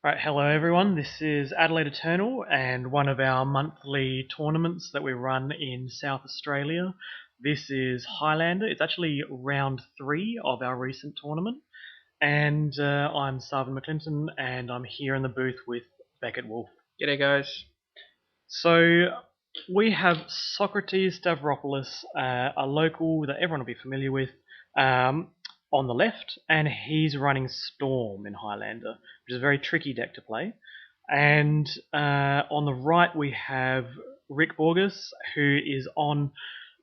Right, hello everyone. This is Adelaide Eternal and one of our monthly tournaments that we run in South Australia. This is Highlander. It's actually round 3 of our recent tournament. And I'm Sarvin McClinton and I'm here in the booth with Beckett Wolf. G'day guys. So we have Socrates Stavropoulos, a local that everyone will be familiar with, on the left, and he's running Storm in Highlander, which is a very tricky deck to play. And on the right we have Rick Borgas, who is on.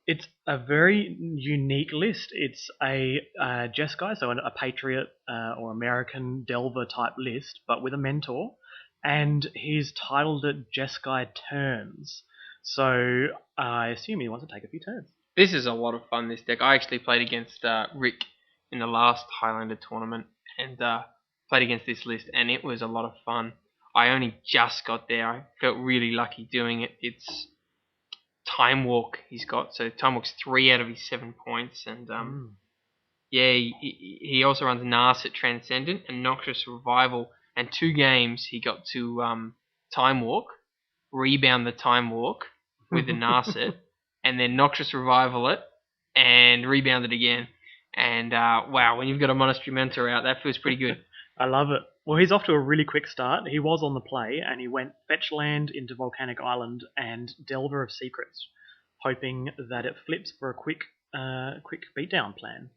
It's a very unique list. It's a Jeskai, so a Patriot or American Delver type list, but with a mentor, and he's titled it Jeskai Turns. So I assume he wants to take a few turns. This is a lot of fun, this deck. I actually played against Rick in the last Highlander tournament and played against this list, and it was a lot of fun. I only just got there. I felt really lucky doing it. It's Time Walk he's got, so Time Walk's 3 out of his 7 points, and yeah, he also runs Narset Transcendent and Noxious Revival, and 2 games he got to Time Walk, rebound the Time Walk with the Narset, and then Noxious Revival it, and rebound it again. And wow, when you've got a Monastery Mentor out, that feels pretty good. I love it. Well, he's off to a really quick start. He was on the play, and he went Fetch Land into Volcanic Island and Delver of Secrets, hoping that it flips for a quick beatdown plan.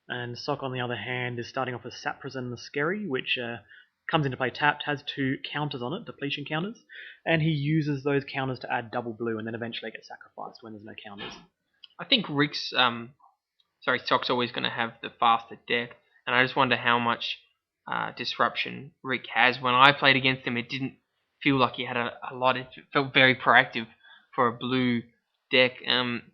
And Sock, on the other hand, is starting off with Saprison the Scary, which comes into play tapped, has 2 counters on it, depletion counters, and he uses those counters to add double blue, and then eventually gets sacrificed when there's no counters. I think Rick's, Sock's always going to have the faster deck, and I just wonder how much disruption Rick has. When I played against him, it didn't feel like he had a lot. It felt very proactive for a blue deck.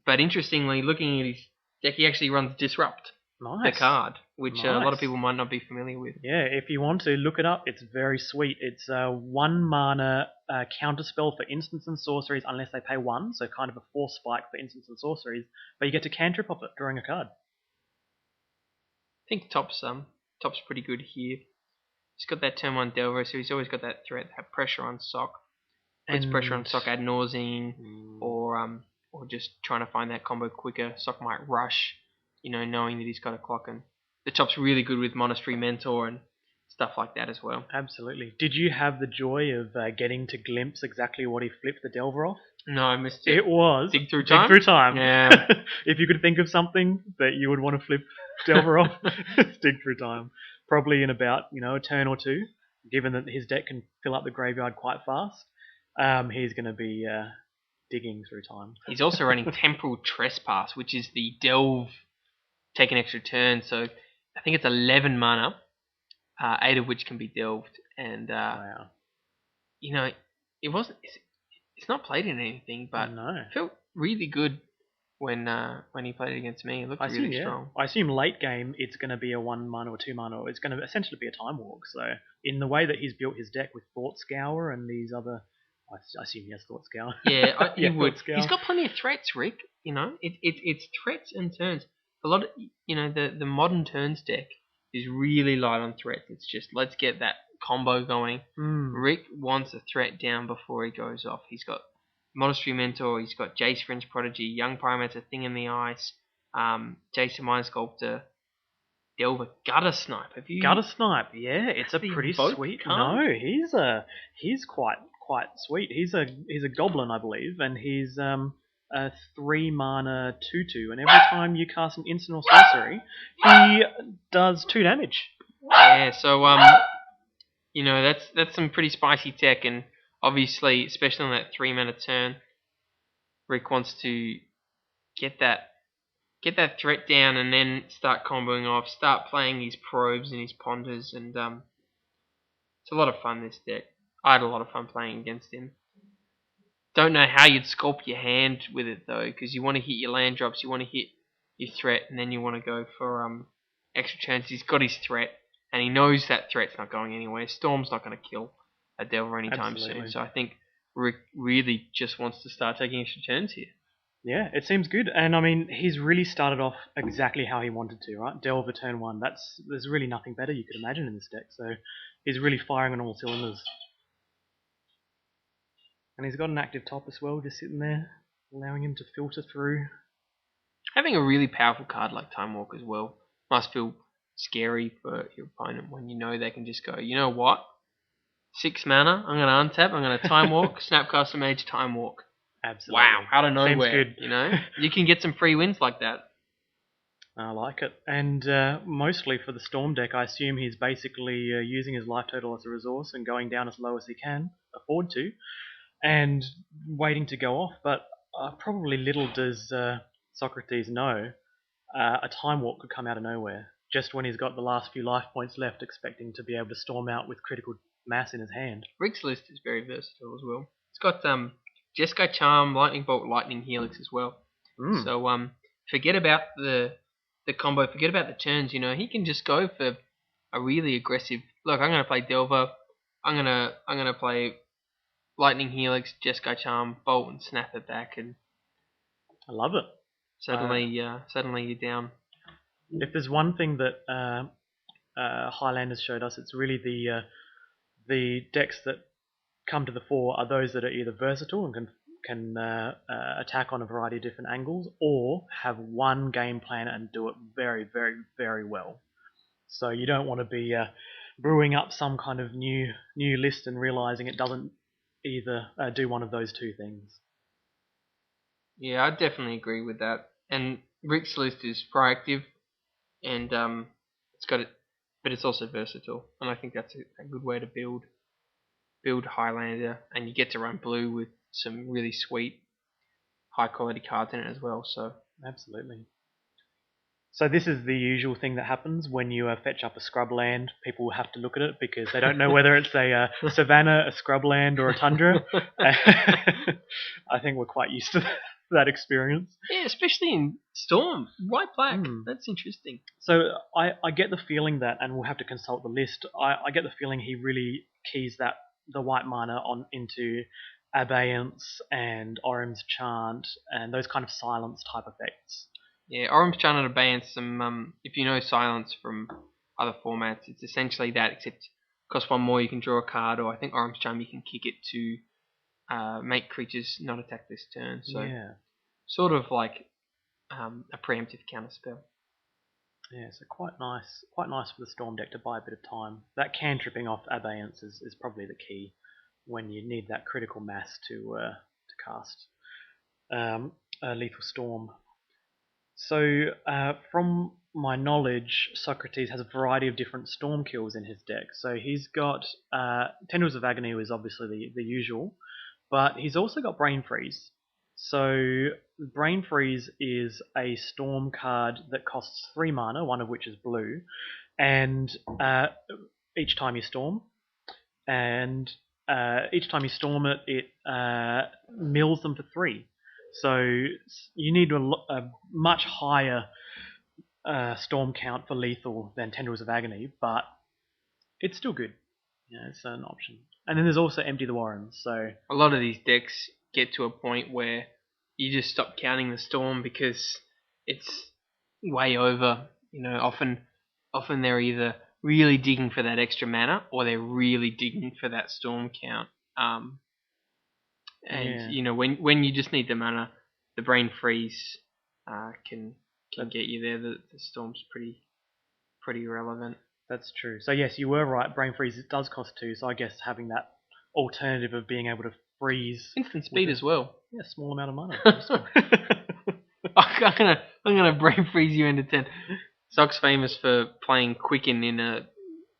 But interestingly, looking at his deck, he actually runs Disrupt, the card, which a lot of people might not be familiar with. Yeah, if you want to look it up, it's very sweet. It's a 1 mana counterspell for instants and sorceries unless they pay 1, so kind of a 4 spike for instants and sorceries, but you get to cantrip off it drawing a card. I think Top's pretty good here. He's got that turn 1 Delver, so he's always got that threat, that pressure on Sock. Puts pressure on Sock ad nauseam, or just trying to find that combo quicker. Sock might rush, knowing that he's got a clock. And the Top's really good with Monastery Mentor and stuff like that as well. Absolutely. Did you have the joy of getting to glimpse exactly what he flipped the Delver off? No, I missed it. It was Dig Through Time? Dig Through Time. Yeah. If you could think of something that you would want to flip Delver off, it's Dig Through Time. Probably in about, a turn or 2, given that his deck can fill up the graveyard quite fast. He's going to be digging through time. He's also running Temporal Trespass, which is the delve, take an extra turn. So I think it's 11 mana, 8 of which can be delved. And, wow. It wasn't... It's not played in anything, but it felt really good when he played it against me. It looked really strong. I assume late game it's going to be a 1 mana or 2 mana, or it's going to essentially be a Time Walk. So in the way that he's built his deck with Thought Scour and these other... I assume he has Thought Scour. Yeah, he would. Thought Scour. He's got plenty of threats, Rick. It's threats and turns. A lot of, the modern turns deck is really light on threats. It's just, let's get that combo going. Rick wants a threat down before he goes off. He's got Monastery Mentor, he's got Jace Fringe Prodigy, Young Pyromancer, Thing in the Ice, Jason Mind Sculptor, Delver, Gutter Snipe. Gutter Snipe, yeah, it's a pretty sweet card. No, he's quite sweet. He's a goblin, I believe, and he's a 3 mana 2/2, and every time you cast an instant or sorcery, he does 2 damage. Yeah, so that's some pretty spicy tech, and obviously, especially on that 3 mana turn, Rick wants to get that threat down and then start comboing off, start playing his probes and his ponders, and it's a lot of fun, this deck. I had a lot of fun playing against him. Don't know how you'd sculpt your hand with it though, because you want to hit your land drops, you want to hit your threat, and then you want to go for extra turns. He's got his threat, and he knows that threat's not going anywhere. Storm's not going to kill a Delver anytime soon. So I think Rick really just wants to start taking extra turns here. Yeah, it seems good, and I mean, he's really started off exactly how he wanted to, right? Delve turn one. There's really nothing better you could imagine in this deck. So he's really firing on all cylinders, and he's got an active top as well, just sitting there, allowing him to filter through. Having a really powerful card like Time Walk as well must feel scary for your opponent when you know they can just go, you know what? 6 mana, I'm going to untap, I'm going to Time Walk, Snapcaster Mage, Time Walk. Absolutely. Wow, out of Seems nowhere, good. you know? You can get some free wins like that. I like it. And mostly for the Storm deck, I assume he's basically using his life total as a resource and going down as low as he can afford to, and waiting to go off. But probably little does Socrates know a Time Walk could come out of nowhere, just when he's got the last few life points left, expecting to be able to storm out with critical mass in his hand. Rick's list is very versatile as well. It's got Jeskai Charm, Lightning Bolt, Lightning Helix as well. So forget about the combo, forget about the turns, you know, he can just go for a really aggressive look, I'm gonna play Delver, I'm gonna play Lightning Helix, Jeskai Charm, Bolt and snap it back, and I love it. suddenly you're down. If there's one thing that Highlanders showed us, it's really the decks that come to the fore are those that are either versatile and can attack on a variety of different angles, or have one game plan and do it very, very, very well. So you don't want to be brewing up some kind of new list and realizing it doesn't either do one of those two things. Yeah, I definitely agree with that. And Rick's list is proactive, and it's got it, but it's also versatile, and I think that's a good way to build Highlander, and you get to run blue with some really sweet, high quality cards in it as well. So Absolutely. So this is the usual thing that happens when you fetch up a scrub land. People have to look at it because they don't know whether it's a savanna, a scrub land, or a tundra. I think we're quite used to that experience. yeah, especially in Storm, white black. That's interesting. So I get the feeling that, and we'll have to consult the list. I get the feeling he really keys the white mana on into Abeyance and Orim's Chant and those kind of silence type effects. Yeah, Orim's Chant and Abeyance. If you know Silence from other formats, it's essentially that, except cost one more, you can draw a card, or I think Orim's Charm, you can kick it to make creatures not attack this turn. So Yeah. sort of like a preemptive counterspell. Yeah, so quite nice for the Storm deck to buy a bit of time. That cantripping off Abeyance is probably the key when you need that critical mass to cast a Lethal Storm. So, from my knowledge, Socrates has a variety of different storm kills in his deck. So he's got Tendrils of Agony is obviously the usual, but he's also got Brain Freeze. So Brain Freeze is a storm card that costs 3 mana, one of which is blue, and each time you storm, and each time you storm it, it mills them for 3. So you need a much higher storm count for lethal than Tendrils of Agony, but it's still good. Yeah, it's an option. And then there's also Empty the Warrens. So a lot of these decks get to a point where you just stop counting the storm because it's way over. You know, often they're either really digging for that extra mana or they're really digging for that storm count. You know, when you just need the mana, the Brain Freeze can get you there. The storm's pretty irrelevant. That's true. So yes, you were right. Brain Freeze does cost 2. So I guess having that alternative of being able to freeze instant speed as well. Yeah, small amount of mana. I'm gonna Brain Freeze you into 10. Sock's famous for playing Quicken in a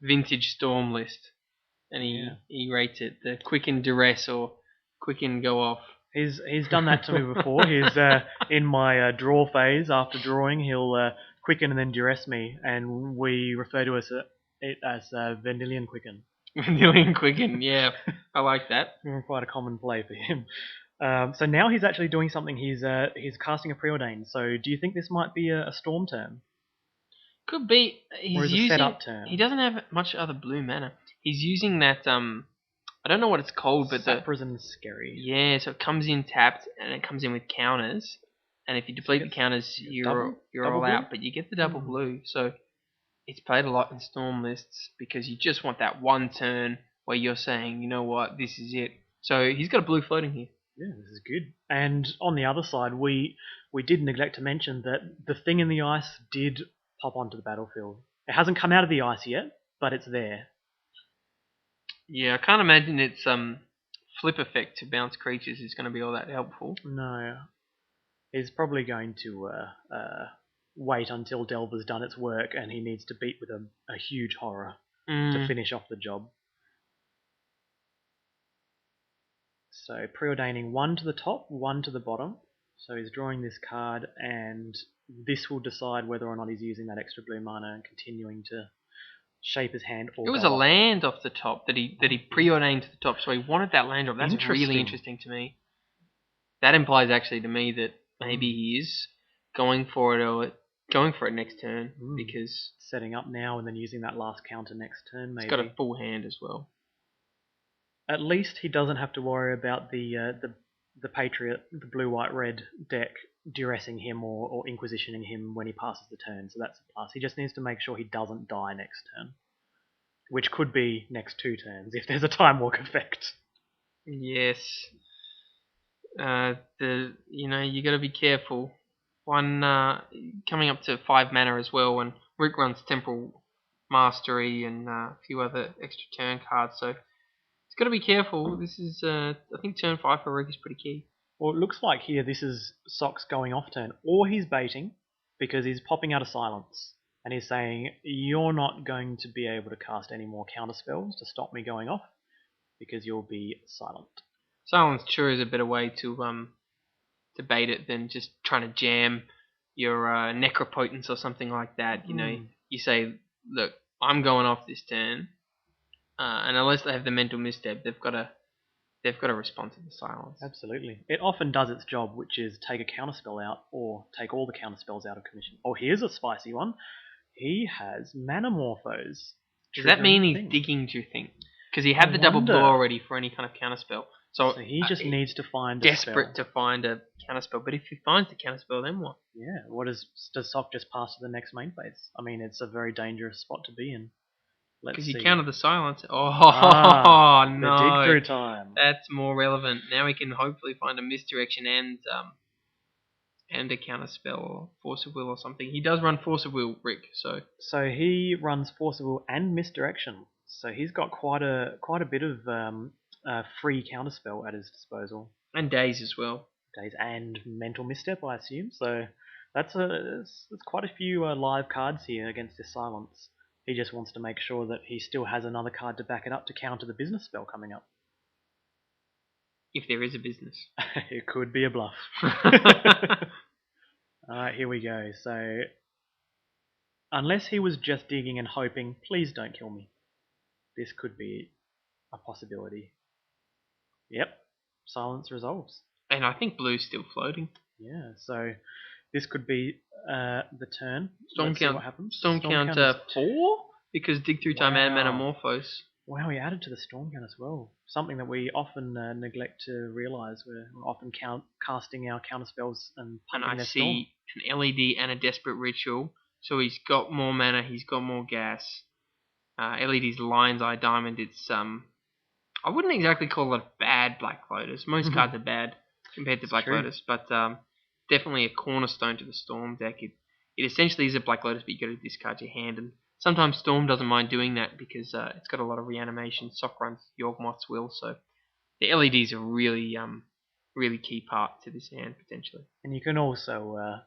vintage Storm list, and he rates it the Quicken Duress or Quicken Go Off. He's done that to me before. He's in my draw phase. After drawing, he'll quicken and then duress me, and we refer to it as Vendilion Quicken. Vendilion Quicken, yeah, I like that. Quite a common play for him. So now he's actually doing something. He's casting a Preordain. So do you think this might be a storm turn? Could be. Or is it a setup turn? He doesn't have much other blue mana. He's using that I don't know what it's called, but Saprison Scary. Yeah, so it comes in tapped and it comes in with counters. and if you deplete the gets counters, you're double all blue? out. But you get the double blue, so it's played a lot in Storm lists because you just want that one turn where you're saying, you know what, this is it. So he's got a blue floating here. Yeah, this is good. And on the other side, we did neglect to mention that the thing in the ice did pop onto the battlefield. It hasn't come out of the ice yet, but it's there. Yeah, I can't imagine its flip effect to bounce creatures is going to be all that helpful. No, he's probably going to wait until Delver's done its work, and he needs to beat with a huge horror to finish off the job. So preordaining 1 to the top, 1 to the bottom. So he's drawing this card, and this will decide whether or not he's using that extra blue mana and continuing to shape his hand. Or it was go a off. land off the top that he preordained to the top, so he wanted that land off. That's really interesting to me. That implies actually to me that maybe he is going for it next turn because setting up now and then using that last counter next turn. Maybe he's got a full hand as well. At least he doesn't have to worry about the Patriot, the blue-white-red deck duressing him or inquisitioning him when he passes the turn. So that's a plus. He just needs to make sure he doesn't die next turn, which could be next 2 turns if there's a time walk effect. Yes. You got to be careful. One coming up to 5 mana as well, and Rick runs Temporal Mastery and a few other extra turn cards, so it's got to be careful. This is, I think, turn 5 for Rick is pretty key. Well, it looks like here this is Sox going off turn, or he's baiting because he's popping out of silence and he's saying, "You're not going to be able to cast any more counter spells to stop me going off because you'll be silent." Silence sure is a better way to bait it than just trying to jam your Necropotence or something like that. You know, you say, look, I'm going off this turn, and unless they have the mental misstep, they've got to respond to the silence. Absolutely. It often does its job, which is take a counterspell out or take all the counterspells out of commission. Oh, here's a spicy one. He has Manamorphose. Does that mean he's digging, do you think? Because he had the double blue already for any kind of counterspell. So he just needs to find desperate to find a counterspell. But if he finds the counterspell, then what? Yeah, what does Sock just pass to the next main phase? I mean, it's a very dangerous spot to be in. Because you counter the silence. Oh, no. The dig through time. That's more relevant. Now we can hopefully find a misdirection and a counterspell or Force of Will or something. He does run Force of Will, Rick. So he runs Force of Will and misdirection. So he's got quite a bit of free counterspell at his disposal. And daze as well. Daze and mental misstep, I assume. So that's quite a few live cards here against this silence. He just wants to make sure that he still has another card to back it up to counter the business spell coming up. If there is a business. It could be a bluff. Alright, here we go. So, unless he was just digging and hoping, please don't kill me. This could be a possibility. Yep, silence resolves. And I think blue's still floating. Yeah, so this could be the turn. Storm count. What happens. Storm counter 4 because dig through time and Metamorphose. Wow, he added to the storm count as well. Something that we often neglect to realise. We're often casting our counter spells and pumping their storm. And I see an LED and a Desperate Ritual. So he's got more mana. He's got more gas. LED's Lion's Eye Diamond. It's I wouldn't exactly call it bad Black Lotus. Most cards are bad compared to Black Lotus, but definitely a cornerstone to the Storm deck. It essentially is a Black Lotus, but you got to discard your hand, and sometimes Storm doesn't mind doing that because it's got a lot of reanimation. Sock runs Yawgmoth's Will, so the LEDs are really key part to this hand potentially. And you can also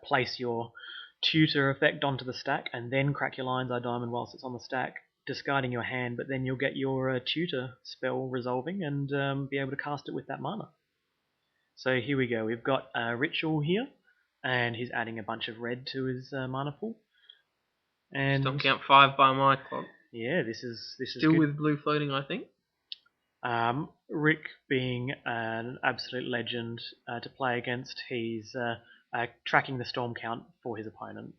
place your tutor effect onto the stack and then crack your Lion's Eye Diamond whilst it's on the stack, discarding your hand, but then you'll get your tutor spell resolving and be able to cast it with that mana. So here we go. We've got a Ritual here, and he's adding a bunch of red to his mana pool. And Storm count 5 by my clock. Yeah, this is still good. With blue floating, I think. Rick being an absolute legend to play against, he's tracking the storm count for his opponent.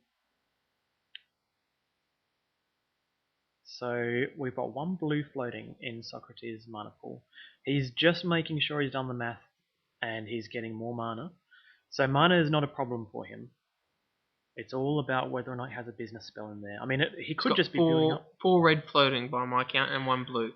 So we've got 1 blue floating in Socrates' mana pool. He's just making sure he's done the math and he's getting more mana. So mana is not a problem for him. It's all about whether or not he has a business spell in there. I mean, he He's could got just be building up. four red floating by my count and one blue.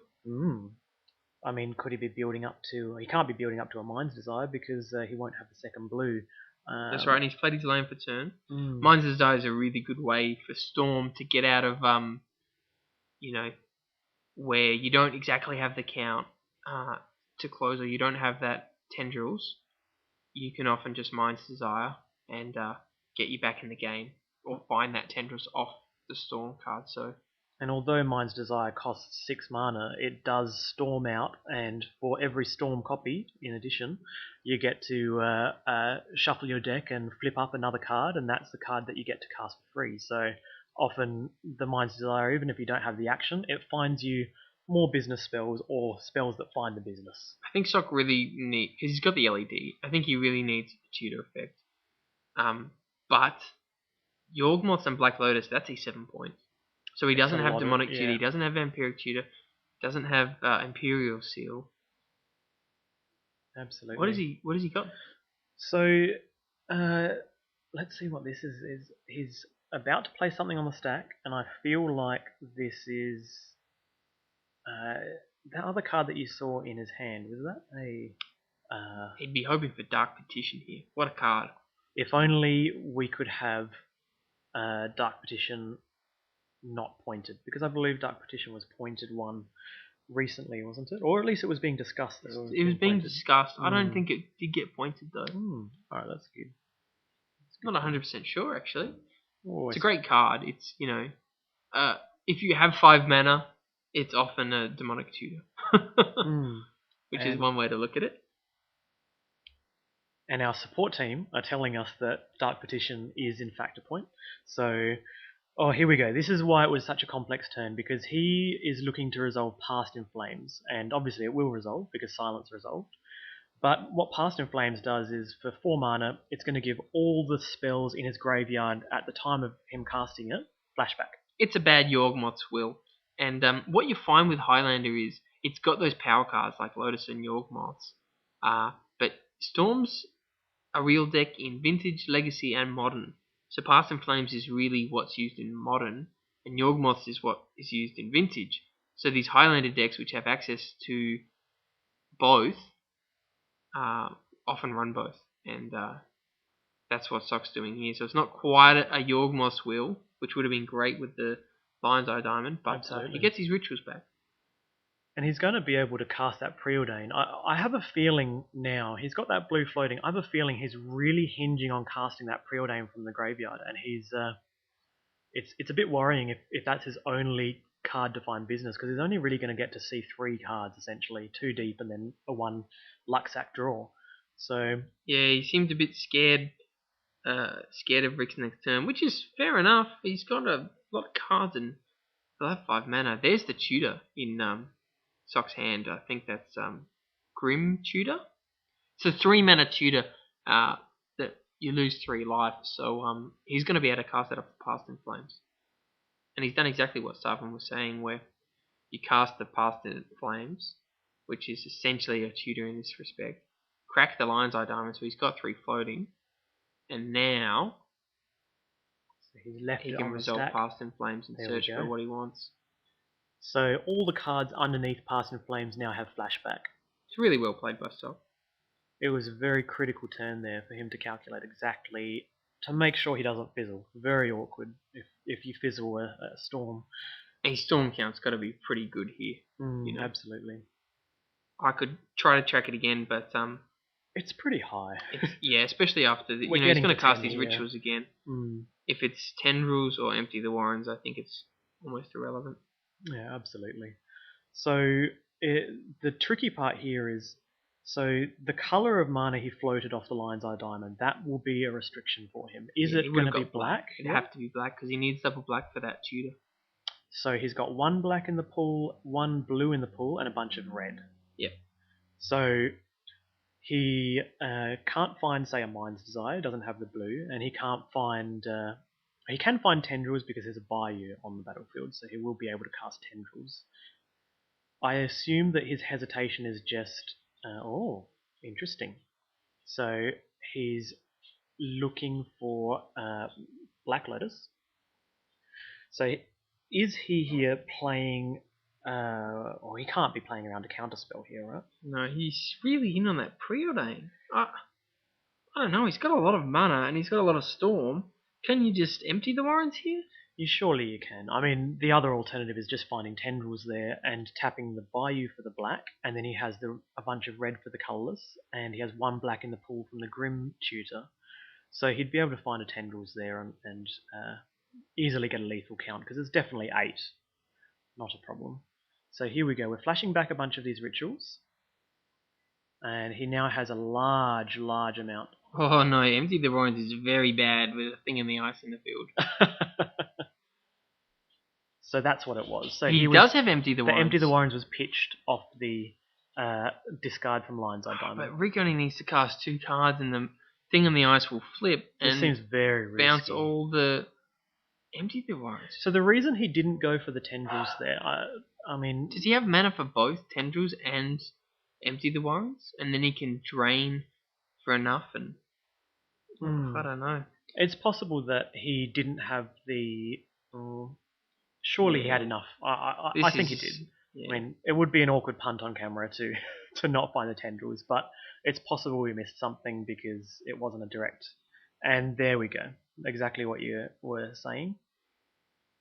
I mean, could he be building up to? He can't be building up to a Mind's Desire because he won't have the second blue. That's right, and he's played his lane for turn. Mm. Mind's Desire is a really good way for Storm to get out of, where you don't exactly have the count to close, or you don't have that tendrils. You can often just Mind's Desire and get you back in the game, or find that tendrils off the Storm card. So. And although Mind's Desire costs 6 mana, it does Storm out, and for every Storm copy, in addition, you get to shuffle your deck and flip up another card, and that's the card that you get to cast for free. So often the Mind's Desire, even if you don't have the action, it finds you more business spells or spells that find the business. I think Sock really needs, because he's got the LED, I think he really needs the tutor effect. But Yawgmoths and Black Lotus, that's his 7 points. So he doesn't have Demonic Tutor, he doesn't have Vampiric Tutor, doesn't have Imperial Seal. Absolutely. What has he got? So let's see what this is. He's about to play something on the stack, and I feel like this is that other card that you saw in his hand. Was that a? He'd be hoping for Dark Petition here. What a card! If only we could have Dark Petition not pointed, because I believe Dark Petition was pointed one recently, wasn't it? Or at least it was being discussed. It was being discussed. I don't think it did get pointed though. Alright, that's good. Not 100% sure actually. Always. It's a great card. It's, if you have 5 mana, it's often a Demonic Tutor, which is one way to look at it. And our support team are telling us that Dark Petition is in fact a point. So, here we go. This is why it was such a complex turn, because he is looking to resolve Past in Flames, and obviously it will resolve because Silence resolved. But what Past in Flames does is, for 4 mana, it's going to give all the spells in his graveyard at the time of him casting it flashback. It's a bad Yawgmoth's will. And what you find with Highlander is it's got those power cards like Lotus and Yawgmoths. But Storm's a real deck in Vintage, Legacy, and Modern. So Past in Flames is really what's used in Modern, and Yawgmoths is what is used in Vintage. So these Highlander decks, which have access to both, often run both. And that's what Sock's doing here. So it's not quite a Yawgmoth's will, which would have been great with the Lion's Eye Diamond, but he gets his rituals back. And he's going to be able to cast that Preordain. I have a feeling now, he's got that blue floating, I have a feeling he's really hinging on casting that Preordain from the graveyard, and it's a bit worrying if that's his only card to find business, because he's only really going to get to see 3 cards, essentially, 2 deep and then a 1 luck sack draw. So yeah, he seemed a bit scared of Rick's next turn, which is fair enough. He's got a lot of cards and he'll have 5 mana. There's the tutor in Sock's hand. I think that's Grim Tutor. It's a 3 mana tutor that you lose 3 life. So he's going to be able to cast that off the Past in Flames. And he's done exactly what Starvin was saying, where you cast the Past in Flames, which is essentially a tutor in this respect. Crack the Lion's Eye Diamond, so he's got 3 floating. And now he can resolve Past in Flames and search for what he wants. So all the cards underneath Past in Flames now have flashback. It's really well played by Sock. It was a very critical turn there for him to calculate exactly, to make sure he doesn't fizzle. Very awkward if you fizzle a Storm. And his Storm count's got to be pretty good here. Absolutely. I could try to track it again, but it's pretty high. Especially after he's going to cast these rituals again. If it's Tendrils or Empty the Warrens, I think it's almost irrelevant. Yeah, absolutely. So the tricky part here is, so the color of mana he floated off the Lion's Eye Diamond, that will be a restriction for him. Is it going to be black? It'd have to be black because he needs double black for that tutor. So he's got 1 black in the pool, 1 blue in the pool, and a bunch of red. Yep. So he can't find, say, a Mind's Desire, doesn't have the blue, and he can't find... he can find Tendrils because there's a Bayou on the battlefield, so he will be able to cast Tendrils. I assume that his hesitation is just... interesting. So he's looking for Black Lotus. So is he here playing? Or he can't be playing around a counterspell here, right? No, he's really in on that preordain. I don't know. He's got a lot of mana and he's got a lot of storm. Can you just empty the warrants here? Surely you can. I mean, the other alternative is just finding tendrils there and tapping the Bayou for the black, and then he has a bunch of red for the colourless, and he has 1 black in the pool from the Grim Tutor. So he'd be able to find a tendrils there and easily get a lethal count, because it's definitely 8. Not a problem. So here we go. We're flashing back a bunch of these rituals, and he now has a large amount. Oh no, empty the warrants is very bad with a thing in the ice in the field. So that's what it was. So he does have empty the warrants. The empty the warrants was pitched off the discard from Lion's Eye Diamond. But Rick only needs to cast 2 cards and the thing on the ice will flip and it seems very risky. Bounce all the empty the warrants. So the reason he didn't go for the tendrils there, I mean... Does he have mana for both tendrils and empty the warrants? And then he can drain for enough and... I don't know. It's possible that he didn't have the... surely he had enough. I think he did. Yeah. I mean, it would be an awkward punt on camera to not find the tendrils, but it's possible we missed something because it wasn't a direct. And there we go. Exactly what you were saying.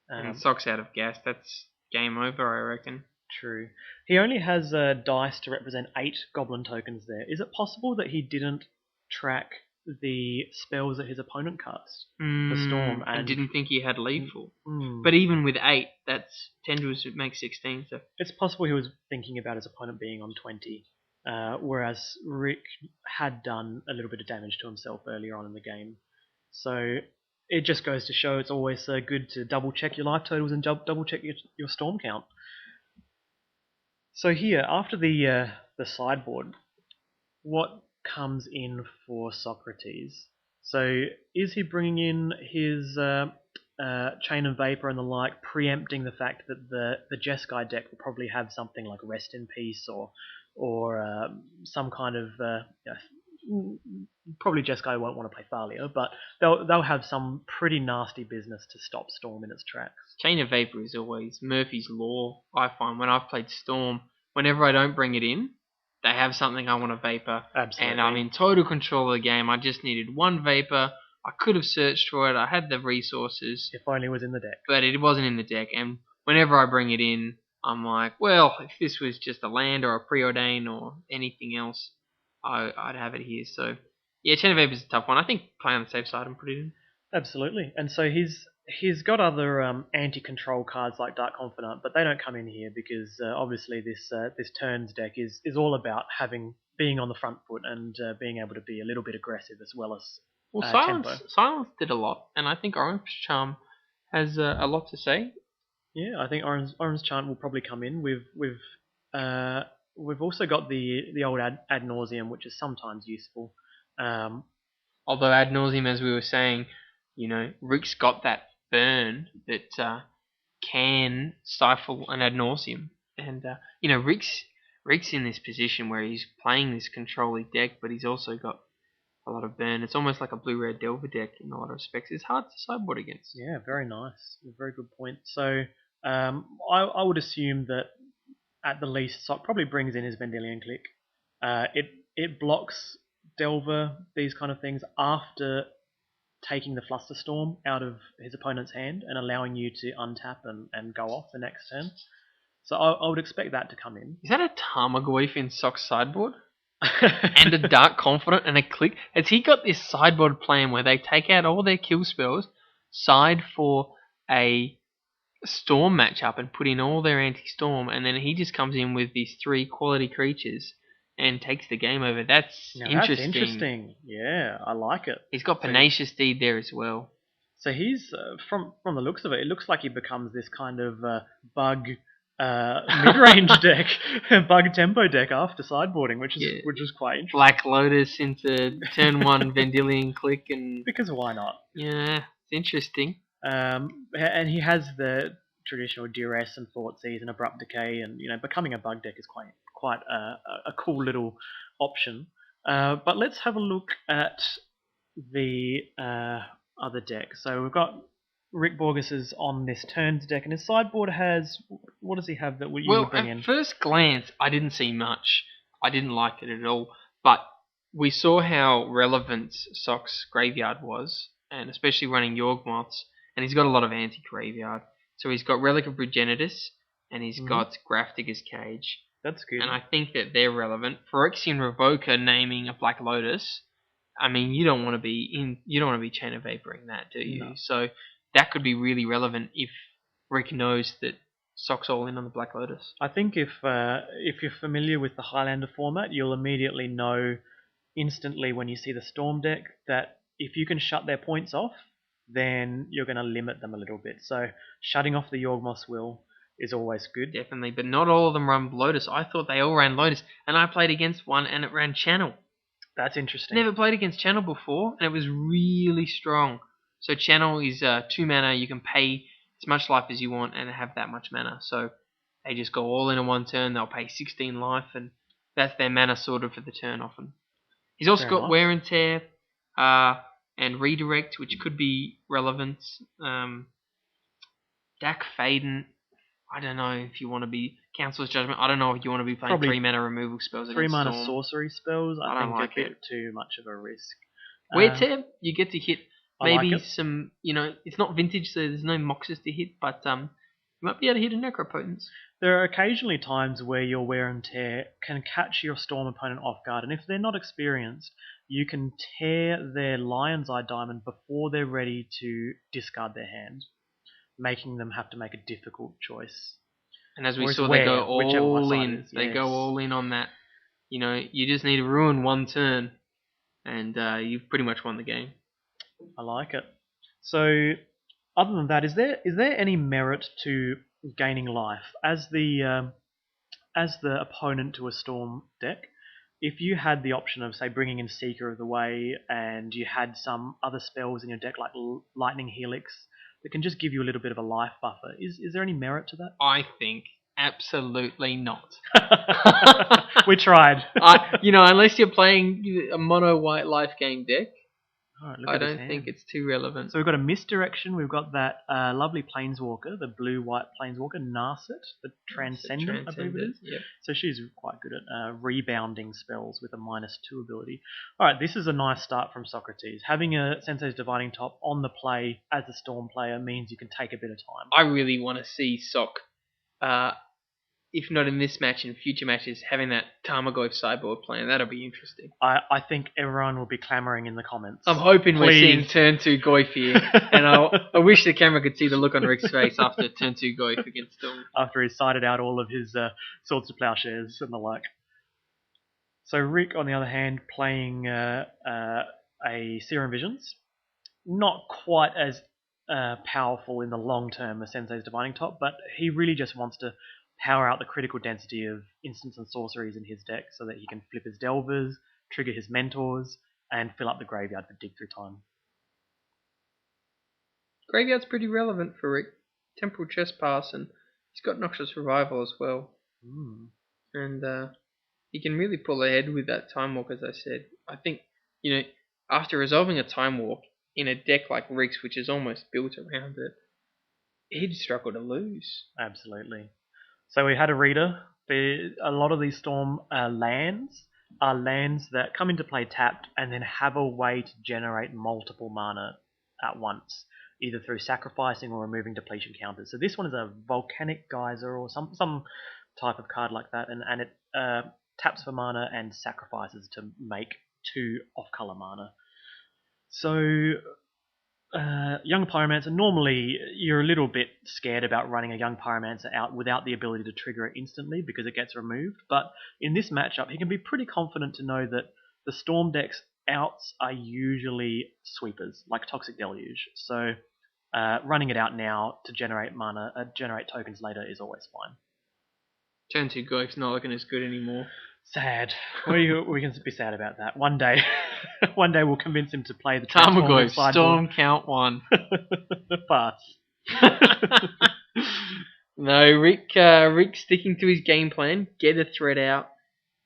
And Sock's out of gas. That's game over, I reckon. True. He only has dice to represent 8 goblin tokens there. Is it possible that he didn't track the spells that his opponent cast for Storm and didn't think he had lethal? Mm. But even with 8, that's tendrils would make 16. So it's possible he was thinking about his opponent being on 20, whereas Rick had done a little bit of damage to himself earlier on in the game. So it just goes to show it's always good to double check your life totals and double check your storm count. So here, after the sideboard, what comes in for Socrates? So is he bringing in his Chain of Vapor and the like, preempting the fact that the Jeskai deck will probably have something like Rest in Peace or some kind of probably Jeskai won't want to play Thalia, but they'll have some pretty nasty business to stop Storm in its tracks. Chain of Vapor is always Murphy's Law. I find when I've played Storm, whenever I don't bring it in, they have something I want to Vapor. Absolutely. And I'm in total control of the game. I just needed 1 Vapor. I could have searched for it. I had the resources. If only it was in the deck. But it wasn't in the deck. And whenever I bring it in, I'm like, well, if this was just a land or a preordain or anything else, I'd have it here. So, yeah, Chain of Vapor is a tough one. I think play on the safe side and put it in. Absolutely. And so he's got other anti-control cards like Dark Confidant, but they don't come in here because obviously this turns deck is all about being on the front foot and being able to be a little bit aggressive as well as Silence did a lot, and I think Orange Charm has a lot to say. Yeah, I think Orange Charm will probably come in. We've also got the old ad nauseum, which is sometimes useful. Although ad nauseum, as we were saying, Rick's got that burn that can stifle an ad nauseum, and Rick's in this position where he's playing this controlling deck, but he's also got a lot of burn. It's almost like a blue-red Delver deck in a lot of respects. It's hard to sideboard against. Yeah, very nice. Very good point. So I would assume that at the least Sock probably brings in his Vendilion Click. It blocks Delver, these kind of things, after taking the Flusterstorm out of his opponent's hand and allowing you to untap and go off the next turn. So I would expect that to come in. Is that a Tarmogoyf in Sock's sideboard? And a Dark Confidant and a Click? Has he got this sideboard plan where they take out all their kill spells, side for a Storm matchup and put in all their anti-Storm, and then he just comes in with these 3 quality creatures and takes the game over? That's interesting. That's interesting. Yeah, I like it. He's got Pernicious Deed there as well. So he's, from the looks of it looks like he becomes this kind of bug mid-range deck, bug tempo deck after sideboarding, which is quite interesting. Black Lotus into turn 1 Vendilion Click, and because why not? Yeah, it's interesting. And he has the traditional Duress and Thoughtseize and Abrupt Decay, and becoming a bug deck is quite a cool little option. But let's have a look at the other deck. So we've got Rick Borgas's on this turns deck, and his sideboard has, what does he have that you would bring in? At first glance, I didn't see much. I didn't like it at all. But we saw how relevant Sock's graveyard was, and especially running Yawgmoths, and he's got a lot of anti-graveyard. So he's got Relic of Progenitus, and he's got Grafdigger's Cage. That's good. And I think that they're relevant. Phyrexian Revoker naming a Black Lotus, I mean, you don't want to be Chain of Vaporing that, do you? No. So that could be really relevant if Rick knows that Sock's all in on the Black Lotus. I think if you're familiar with the Highlander format, you'll immediately know instantly when you see the Storm deck that if you can shut their points off, then you're going to limit them a little bit. So shutting off the Yawgmoth's Will is always good. Definitely, but not all of them run Lotus. I thought they all ran Lotus, and I played against one and it ran Channel. That's interesting. Never played against Channel before, and it was really strong. So Channel is 2 mana. You can pay as much life as you want and have that much mana. So they just go all in on one turn. They'll pay 16 life, and that's their mana sorted for the turn often. He's also got Wear and Tear and Redirect, which could be relevant. Dak Faden, I don't know if you want to be Council's Judgment. I don't know if you want to be playing Probably 3 mana removal spells. 3 mana Storm. sorcery spells. I think like a bit too much of a risk. Wear Tear, you get to hit maybe like some, it's not vintage, so there's no Moxes to hit, but you might be able to hit a Necropotence. There are occasionally times where your Wear and Tear can catch your Storm opponent off guard, and if they're not experienced, you can tear their Lion's Eye Diamond before they're ready to discard their hand, making them have to make a difficult choice. And as we saw, they go all in. They go all in on that. You just need to ruin one turn, and you've pretty much won the game. I like it. So, other than that, is there any merit to gaining life as the opponent to a Storm deck? If you had the option of, say, bringing in Seeker of the Way, and you had some other spells in your deck like Lightning Helix that can just give you a little bit of a life buffer, is there any merit to that? I think absolutely not. We tried. Unless you're playing a mono white life game deck, I don't think it's too relevant. So we've got a Misdirection. We've got that lovely Planeswalker, the blue-white Planeswalker, Narset, the Transcendent, I believe it is. Yep. So she's quite good at rebounding spells with a -2 ability. All right, this is a nice start from Socrates. Having a Sensei's Dividing Top on the play as a Storm player means you can take a bit of time. I really want to see Sock, if not in this match, in future matches, having that Tarmogoyf sideboard playing. That'll be interesting. I think everyone will be clamouring in the comments. I'm hoping we're seeing turn 2 Goyf here. And I wish the camera could see the look on Rick's face after turn 2 Goyf against Storm. After he's cited out all of his Swords to Plowshares and the like. So Rick, on the other hand, playing a Serum Visions. Not quite as powerful in the long term as Sensei's Dividing Top, but he really just wants to power out the critical density of instants and sorceries in his deck so that he can flip his Delvers, trigger his Mentors, and fill up the graveyard for dig through time. Graveyard's pretty relevant for Rick. Temporal Trespass, and he's got Noxious Revival as well. And he can really pull ahead with that Time Walk, as I said. I think, after resolving a Time Walk in a deck like Rick's, which is almost built around it, he'd struggle to lose. Absolutely. So we had a reader. A lot of these Storm lands are lands that come into play tapped and then have a way to generate multiple mana at once, either through sacrificing or removing depletion counters. So this one is a Volcanic Geyser or some type of card like that, and it taps for mana and sacrifices to make 2 off-color mana. So Young Pyromancer, normally you're a little bit scared about running a Young Pyromancer out without the ability to trigger it instantly because it gets removed, but in this matchup he can be pretty confident to know that the Storm deck's outs are usually sweepers, like Toxic Deluge, so running it out now to generate mana, generate tokens later is always fine. Turn 2 Goyf's not looking as good anymore. Sad. We can be sad about that. One day we'll convince him to play the Tarmogoyf Storm count 1. Pass. No, Rick sticking to his game plan. Get a threat out,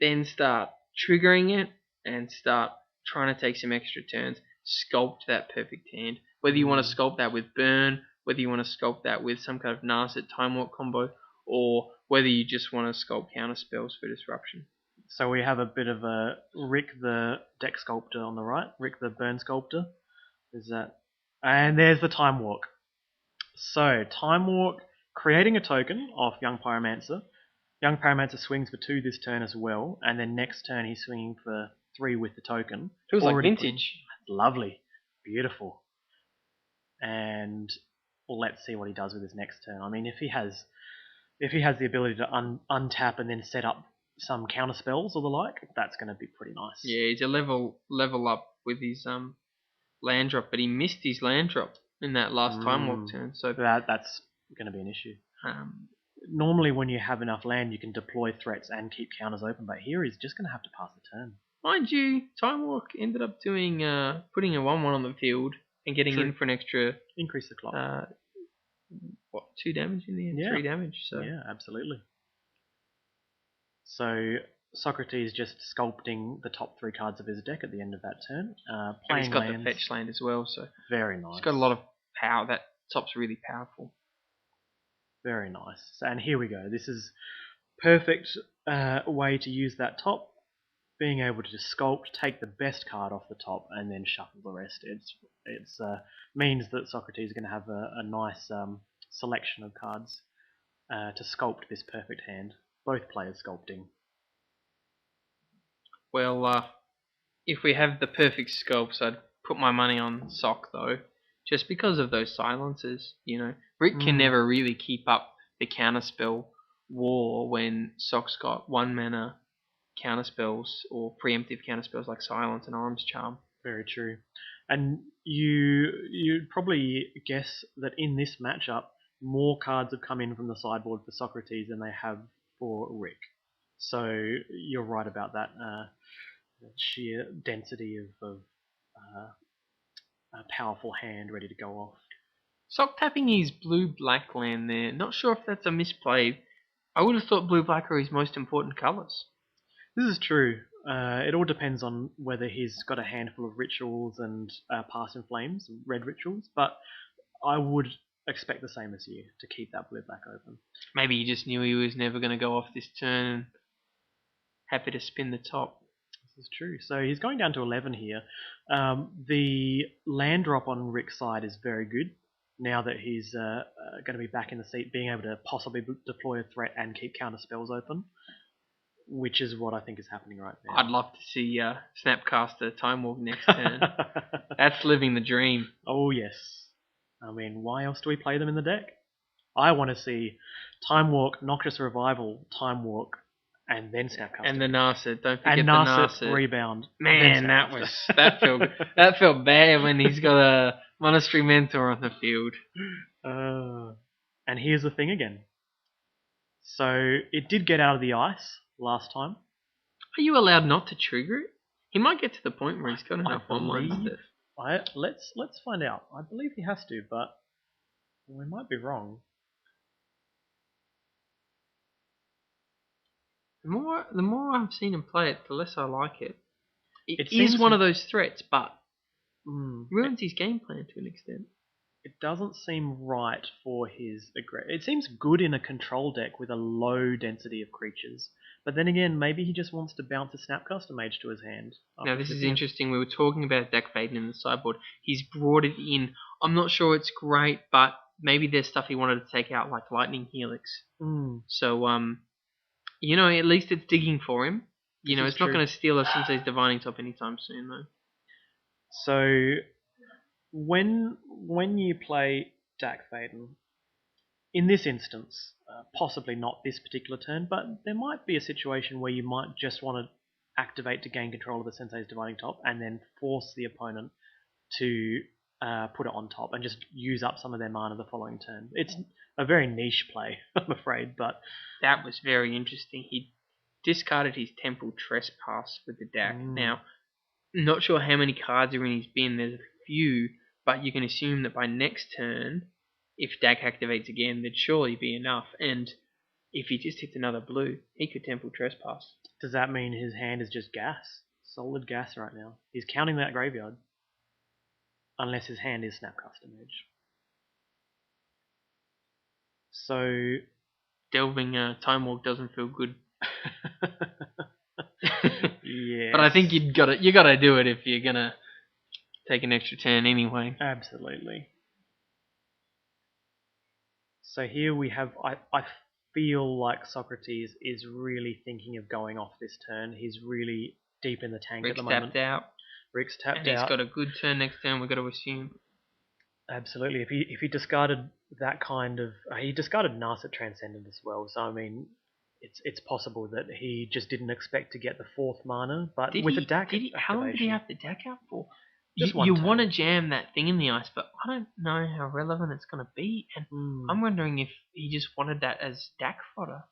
then start triggering it and start trying to take some extra turns. sculpt that perfect hand. Whether you want to sculpt that with burn, whether you want to sculpt that with some kind of Narset Time Walk combo, or whether you just want to sculpt counter spells for disruption. So we have a bit of a Rick the Deck Sculptor on the right, Rick the Burn Sculptor. Is that? And there's the Time Walk. So Time Walk, creating a token off Young Pyromancer. Young Pyromancer swings for 2 this turn as well, and then next turn he's swinging for 3 with the token. Feels like Already vintage. Lovely. Beautiful. And let's see what he does with his next turn. I mean, if he has the ability to untap and then set up some counter spells or the like, that's going to be pretty nice. Yeah, he's a level up with his land drop, but he missed his land drop in that last Time Walk turn. So that's going to be an issue. Normally, when you have enough land, you can deploy threats and keep counters open, but here he's just going to have to pass the turn. Mind you, Time Walk ended up doing putting a 1/1 on the field and getting in for an extra increase the clock. 2 damage in the end? Yeah. 3 damage. So yeah, absolutely. So Socrates just sculpting the top 3 cards of his deck at the end of that turn. Playing he's got lands, the fetch land as well, so very nice. He's got a lot of power. That top's really powerful. Very nice. And here we go. This is perfect way to use that top. Being able to just sculpt, take the best card off the top, and then shuffle the rest. It's means that Socrates is going to have a nice selection of cards to sculpt this perfect hand. Both players sculpting. Well, if we have the perfect sculpts, I'd put my money on Sock though, just because of those silences. Rick can never really keep up the counterspell war when Sock's got 1 mana counterspells or preemptive counterspells like Silence and Arms Charm. Very true. And you'd probably guess that in this matchup, more cards have come in from the sideboard for Socrates than they have for Rick. So you're right about that sheer density of a powerful hand ready to go off. Sock tapping his blue-black land there. Not sure if that's a misplay. I would have thought blue-black are his most important colours. This is true. It all depends on whether he's got a handful of rituals and Pass in Flames, red rituals, but I would expect the same as you, to keep that blue-black open. Maybe he just knew he was never going to go off this turn and happy to spin the top. This is true. So he's going down to 11 here. The land drop on Rick's side is very good, now that he's going to be back in the seat, being able to possibly deploy a threat and keep counter spells open, which is what I think is happening right now. I'd love to see Snapcaster Time Walk next turn. That's living the dream. Oh, yes. I mean, why else do we play them in the deck? I want to see Time Walk, Noxious Revival, Time Walk, and then Snapcaster. And the Narset. Don't forget and the Narset Rebound. Man, that felt bad when he's got a Monastery Mentor on the field. And here's the thing again. So it did get out of the ice last time. Are you allowed not to trigger it? He might get to the point where he's got enough online stuff. Let's find out. I believe he has to, but we might be wrong. The more I've seen him play it, the less I like it. It is one of those threats, but ruins his game plan to an extent. It doesn't seem right for his It seems good in a control deck with a low density of creatures. But then again, maybe he just wants to bounce a Snapcaster Mage to his hand. Now, this is interesting. We were talking about Dak Faden in the sideboard. He's brought it in. I'm not sure it's great, but maybe there's stuff he wanted to take out, like Lightning Helix. So, at least it's digging for him. It's not going to steal a Sensei's Divining Top anytime soon, though. So, when you play Dak Faden, in this instance, possibly not this particular turn, but there might be a situation where you might just want to activate to gain control of the Sensei's Divining Top and then force the opponent to put it on top and just use up some of their mana the following turn. It's a very niche play, I'm afraid, but... That was very interesting. He discarded his Temple Trespass with the Dak. Now, not sure how many cards are in his bin. There's a few, but you can assume that by next turn, if Dak activates again, there'd surely be enough. And if he just hits another blue, he could Temple Trespass. Does that mean his hand is just gas? Solid gas right now. He's counting that graveyard. unless his hand is snap custom edge. So Delving Time Walk doesn't feel good. yes. But I think you gotta do it if you're gonna take an extra turn anyway. Absolutely. So here we have, I feel like Socrates is really thinking of going off this turn. He's really deep in the tank Rick's at the moment. tapped out. Rick's tapped And out. he's got a good turn next turn, we've got to assume. Absolutely. If he discarded that kind of, he discarded Narset Transcendent as well. So I mean, it's possible that he just didn't expect to get the 4th mana, but with a DAC how long did he have the deck out for? Just You one want to turn. jam that thing in the ice, but I don't know how relevant it's going to be. And I'm wondering if he just wanted that as DAC fodder.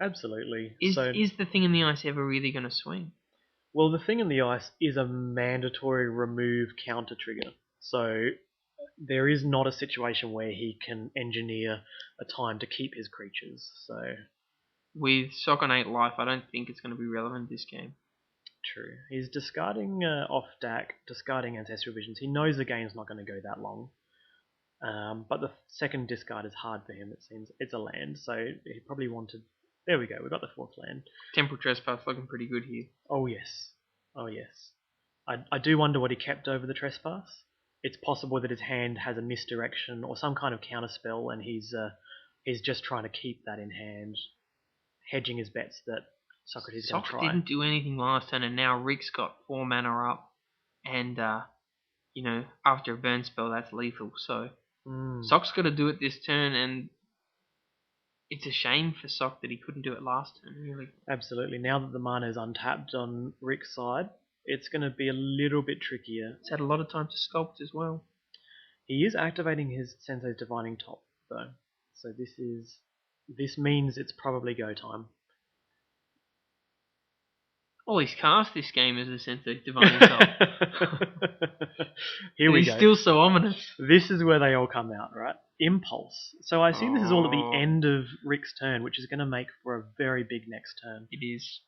Absolutely. Is the thing in the ice ever really going to swing? Well, the thing in the ice is a mandatory remove counter trigger. So there is not a situation where he can engineer a time to keep his creatures. So with Sock on 8 life, I don't think it's going to be relevant this game. True. He's discarding off DAC, discarding Ancestral Visions. He knows the game's not going to go that long. But the second discard is hard for him, it seems. It's a land, so he probably wanted... There we go, we got the 4th land. Temporal Trespass looking pretty good here. Oh yes. Oh yes. I do wonder what he kept over the Trespass. It's possible that his hand has a misdirection or some kind of counterspell, and he's just trying to keep that in hand, hedging his bets that Socrates is going to try. Sock didn't do anything last turn, and now Rick's got 4 mana up, and after a burn spell that's lethal. So Sock's got to do it this turn, and it's a shame for Sock that he couldn't do it last turn. Really, absolutely. Now that the mana is untapped on Rick's side, it's going to be a little bit trickier. It's had a lot of time to sculpt as well. He is activating his Sensei's Divining Top though, so this means it's probably go time. All he's cast this game is a Sensei's Divining Top. Here we he's go. Still so ominous. This is where they all come out, right? Impulse. So I assume this is all at the end of Rick's turn, which is going to make for a very big next turn. It is.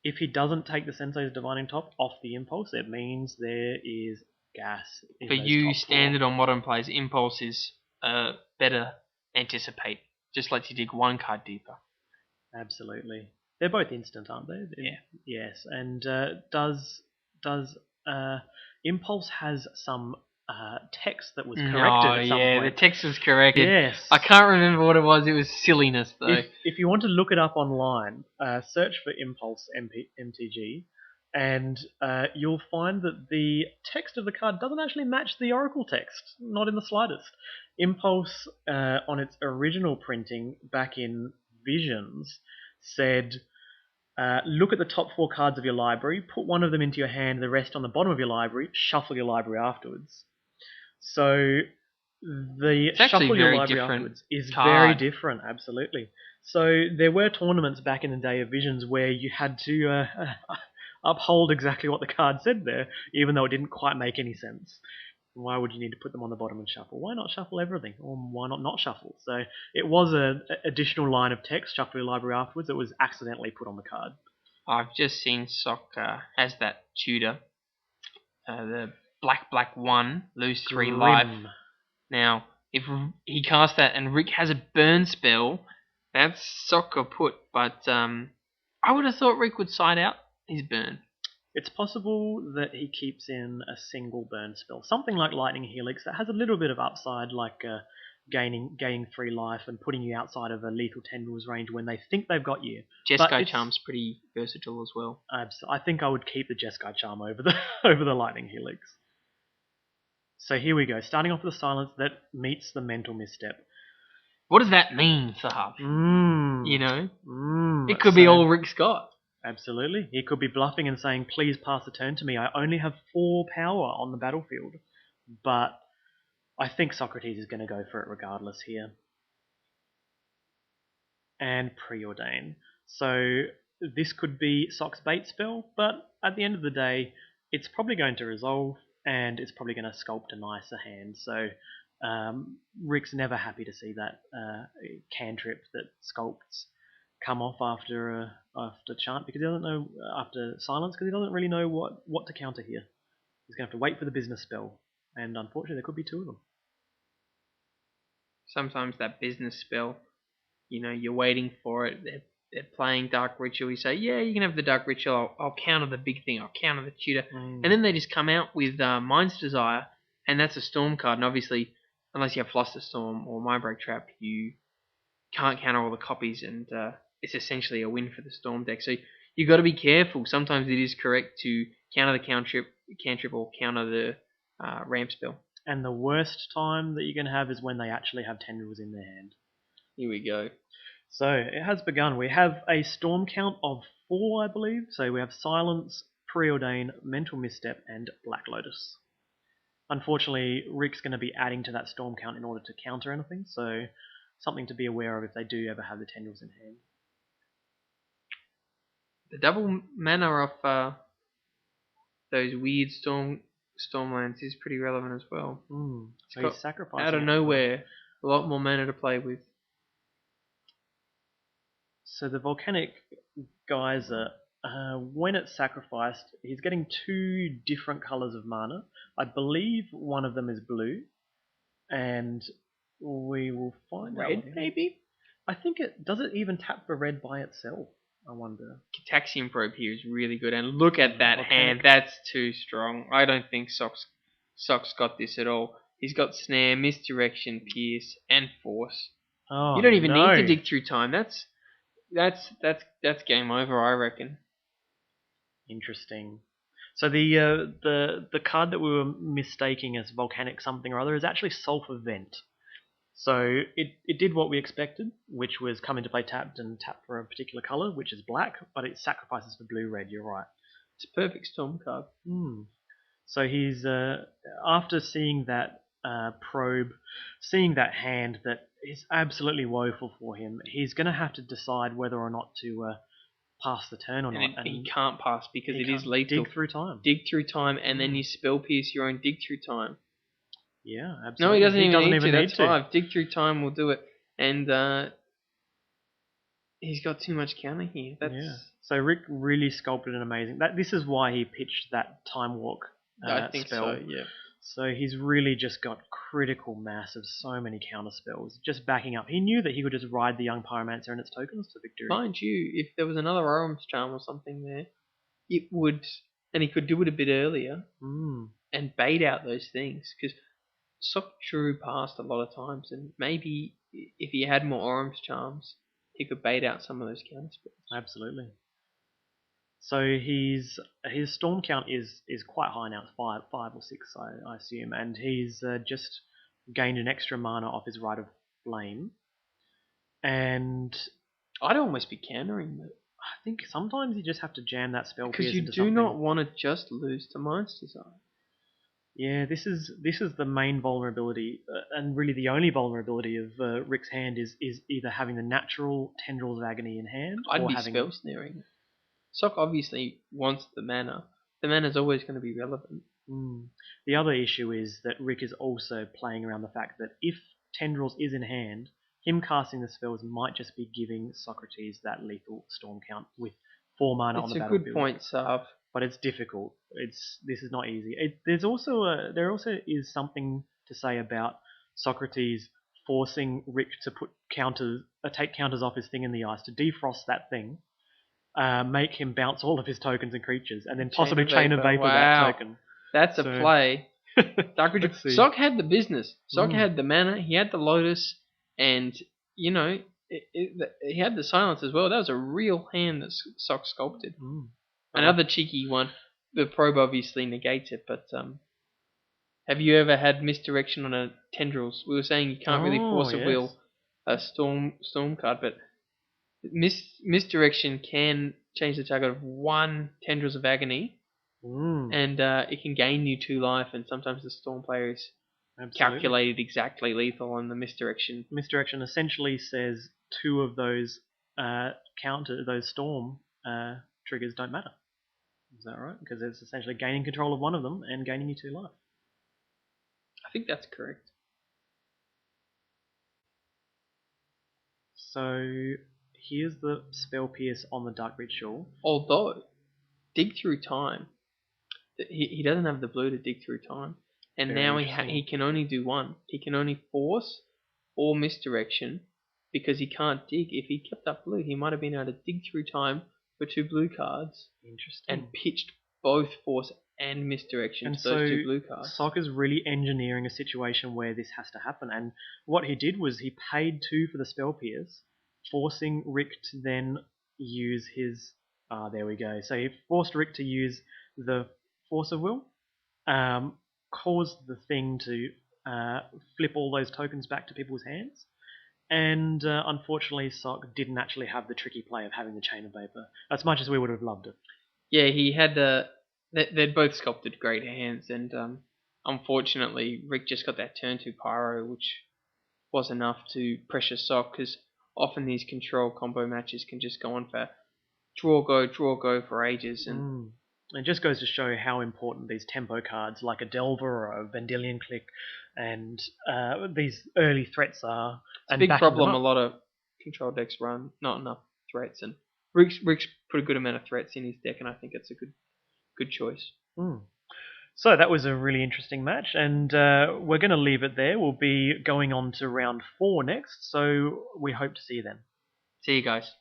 If he doesn't take the Sensei's Divining Top off the Impulse, it means there is gas. For you, standard on modern plays, Impulse is better anticipate. Just lets you dig 1 card deeper. Absolutely. They're both instant, aren't they? Yeah. Yes, and does Impulse has some text that was corrected at some point. The text was corrected. Yes. I can't remember what it was. It was silliness, though. If you want to look it up online, search for Impulse MTG, and you'll find that the text of the card doesn't actually match the Oracle text, not in the slightest. Impulse, on its original printing back in Visions, said, look at the top 4 cards of your library, put 1 of them into your hand, the rest on the bottom of your library, shuffle your library afterwards. So the shuffle your library afterwards is very different, absolutely. So there were tournaments back in the day of Visions where you had to uphold exactly what the card said there, even though it didn't quite make any sense. Why would you need to put them on the bottom and shuffle? Why not shuffle everything? Or why not shuffle? So it was an additional line of text, shuffle your library afterwards, that was accidentally put on the card. I've just seen Sock has that tutor. The black 1, lose 3 life. Now, if he casts that and Rick has a burn spell, that's Sock or put. But I would have thought Rick would side out his burn. It's possible that he keeps in a single burn spell, something like Lightning Helix that has a little bit of upside, like gaining 3 life and putting you outside of a Lethal Tendrils range when they think they've got you. Jeskai Charm's pretty versatile as well. I think I would keep the Jeskai Charm over the Lightning Helix. So here we go, starting off with a silence that meets the mental misstep. What does that mean, Sahab? It could be all Rick's got. Absolutely. He could be bluffing and saying, please pass the turn to me. I only have 4 power on the battlefield. But I think Socrates is going to go for it regardless here. And preordain. So this could be Sock's bait spell, but at the end of the day, it's probably going to resolve, and it's probably going to sculpt a nicer hand. So Rick's never happy to see that cantrip that sculpts come off after chant, because he doesn't know, after silence, because he doesn't really know what to counter here. He's going to have to wait for the business spell. And unfortunately, there could be two of them. Sometimes that business spell, you're waiting for it. They're playing Dark Ritual. You say, yeah, you can have the Dark Ritual. I'll counter the big thing. I'll counter the tutor. And then they just come out with Mind's Desire, and that's a Storm card. And obviously, unless you have Fluster Storm or Mindbreak Trap, you can't counter all the copies, and it's essentially a win for the Storm deck. So you got to be careful. Sometimes it is correct to counter the cantrip or counter the ramp spell. And the worst time that you're going to have is when they actually have tendrils in their hand. Here we go. So it has begun. We have a storm count of 4, I believe. So we have Silence, Preordain, Mental Misstep, and Black Lotus. Unfortunately, Rick's going to be adding to that storm count in order to counter anything. So something to be aware of if they do ever have the tendrils in hand. The double mana of those weird Stormlands is pretty relevant as well. So he's sacrificing out of nowhere a lot more mana to play with. So the volcanic geyser, when it's sacrificed, he's getting 2 different colors of mana. I believe one of them is blue, and we will find out. Red, maybe? I think it does. It even tap for red by itself? I wonder. Cataxian Probe here is really good, and look at that hand. That's too strong. I don't think Sock's got this at all. He's got Snare, Misdirection, Pierce, and Force. Oh, you don't even need to dig through time. That's game over, I reckon. Interesting. So the card that we were mistaking as volcanic something or other is actually Sulphur Vent. So it did what we expected, which was come into play tapped and tap for a particular color, which is black, but it sacrifices for blue-red. You're right. It's a perfect storm card. So he's after seeing that probe, seeing that hand that is absolutely woeful for him, he's going to have to decide whether or not to pass the turn or not. And he can't pass because it is lethal. Dig through time. Dig through time, and then you spell pierce your own dig through time. Yeah, absolutely. No, he doesn't even need to. That's 5. Dig through time will do it. And he's got too much counter here. So Rick really sculpted an amazing... This is why he pitched that Time Walk I think spell. so, yeah. So he's really just got critical mass of so many counter spells, just backing up. He knew that he could just ride the Young Pyromancer and its tokens to victory. Mind you, if there was another Orum's Charm or something there, it would... And he could do it a bit earlier and bait out those things, because Sock drew past a lot of times, and maybe if he had more Orum's Charms, he could bait out some of those counter spells. Absolutely. So his storm count is quite high now. It's 5 or 6, I assume, and he's just gained an extra mana off his Rite of Flame. And I'd almost be countering that. I think sometimes you just have to jam that spell because you do not want to just lose to Mind's Desire. Yeah, this is the main vulnerability, and really the only vulnerability of Rick's hand is either having the natural Tendrils of Agony in hand, or having spell snaring. Sock obviously wants the mana. The mana's always going to be relevant. The other issue is that Rick is also playing around the fact that if Tendrils is in hand, him casting the spells might just be giving Socrates that lethal storm count with 4 mana on the battlefield. It's a good point, Sav. But it's difficult. This is not easy. There also is something to say about Socrates forcing Rick to put take counters off his thing in the ice to defrost that thing, make him bounce all of his tokens and creatures, and then possibly Chain of Vapor that token. That's a play. Sock had the business. Sock had the mana. He had the Lotus, and he had the Silence as well. That was a real hand that Sock sculpted. Another cheeky one. The probe obviously negates it, but have you ever had misdirection on a Tendrils? We were saying you can't really force a will a storm card, but misdirection can change the target of 1 Tendrils of Agony, and it can gain you 2 life, and sometimes the storm player is calculated exactly lethal on the misdirection. Misdirection essentially says 2 of those those storm triggers don't matter. Is that right? Because it's essentially gaining control of one of them and gaining you 2 life. I think that's correct. So here's the Spell Pierce on the Dark Ritual. Although, Dig Through Time he doesn't have the blue to dig through time, and Very now interesting. he can only do one. He can only force or misdirection because he can't dig. If he kept up blue, he might have been able to dig through time for 2 blue cards Interesting. and pitched both force and misdirection And to those 2 so blue cards. Soccer's really engineering a situation where this has to happen. And what he did was he paid 2 for the spell pierce, forcing Rick to then use his. There we go. So he forced Rick to use the Force of Will, caused the thing to flip all those tokens back to people's hands. And unfortunately, Sock didn't actually have the tricky play of having the Chain of Vapor, as much as we would have loved it. Yeah, he had the. They'd both sculpted great hands, and unfortunately, Rick just got that turn 2 pyro, which was enough to pressure Sock, because often these control combo matches can just go on for draw go for ages. And It just goes to show how important these tempo cards, like a Delver or a Vendilion Click, and these early threats are. it's a big problem a lot of control decks run, not enough threats. And Rick's put a good amount of threats in his deck, and I think it's a good choice. So that was a really interesting match, and we're going to leave it there. We'll be going on to round 4 next, so we hope to see you then. See you guys.